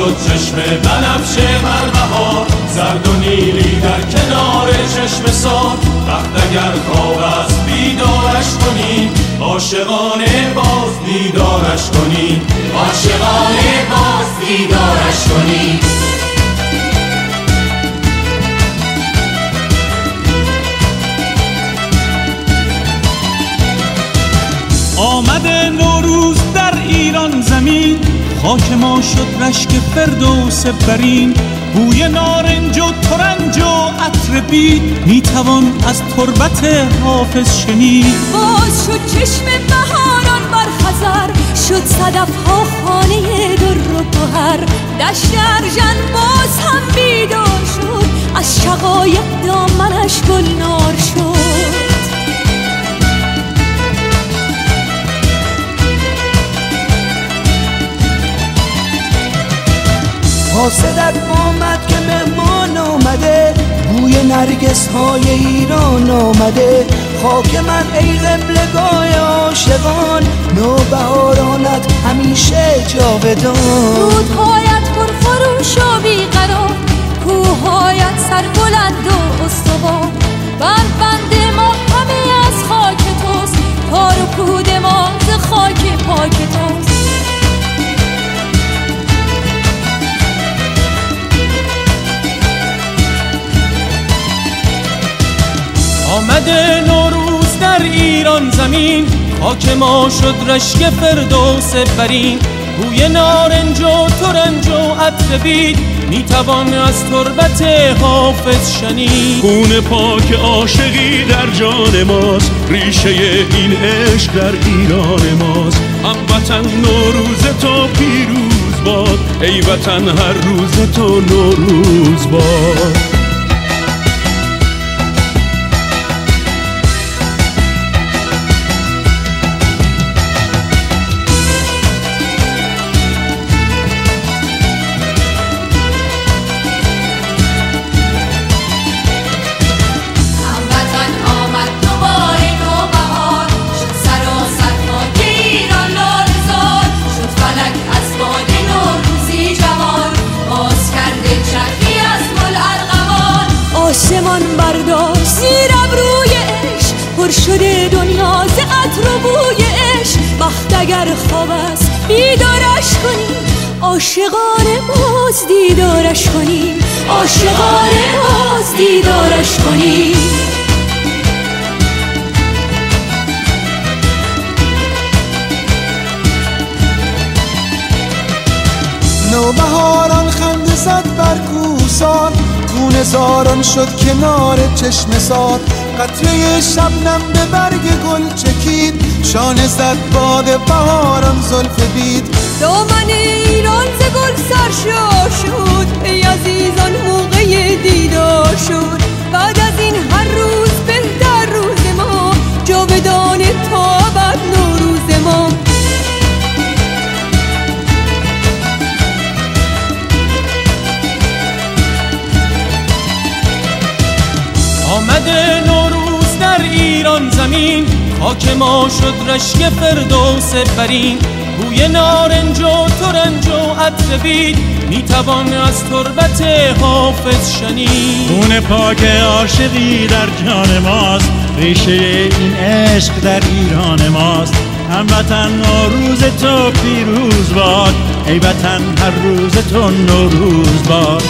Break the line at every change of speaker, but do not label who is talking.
شد چشم بنفشه بر بهار، زرد و نیلی در کنار چشم سار. وقت اگر خواب است بیدارش کنیم، عاشقانه باز دیدارش کنیم، عاشقانه باز دیدارش کنیم.
آمده نوروز در ایران زمین، خاک ما شد رشک فردوس برین. بوی نارنج و ترنج و عطر بید، میتوان از تربت حافظ شنید.
باز شد چشم بهاران بر خزر، شد صدفها خانه در و گوهر. دشت ارژن باز هم بیدار شد، از شقایق دامنش گلنار شد.
حاسدت آمد که مهمان آمده، بوی نرگس های ایران آمده. خاک من ای قبلگاه عاشقان، نوبهارانت همیشه جاودان.
رودهایت پرخروش و بیقرار، کوههایت سربلند و استوار. بند ما همه از خاک توست، تار و پود ما ز خاک پاک توست.
آمده نوروز در ایران زمین، خاک ما شد رشک فردوس برین. بوی نارنج و ترنج و عطر بید، میتوان از تربت حافظ شنید.
خون پاک عاشقی در جان ماست، ریشه این عشق در ایران ماست. هموطن نوروز تو پیروز باد، ای وطن هر روز تو نوروز باد.
آسمان برداشت زیر ابروی عشق، پر شده دنیا ز عطر و بوی عشق. وقت اگر خواب است بیدارش کنیم، عاشقانه باز دیدارش کنیم، عاشقانه باز دیدارش کنیم.
نوبهاران خنده زد بر کوهسار، خون زاران شد کنار چشم سار. قطره شبنم به برگ گل چکید، شانه زد باد بهاران زلف بید.
دامن ایران ز گل سرشار شد، ای عزیزان موقع دیدار شد. بعد از این هر روز بهتر روز ما، جاودانه تا ابد نوروز ما.
آمده نوروز در ایران زمین، خاک ما شد رشک فردوس برین. بوی نارنج و ترنج و عطر بید، میتوان از تربت حافظ شنید.
خون پاک عاشقی در جان ماست، ریشه این عشق در ایران ماست. هموطن نوروز تو پیروز باد، ای وطن هر روز تو نوروز باد.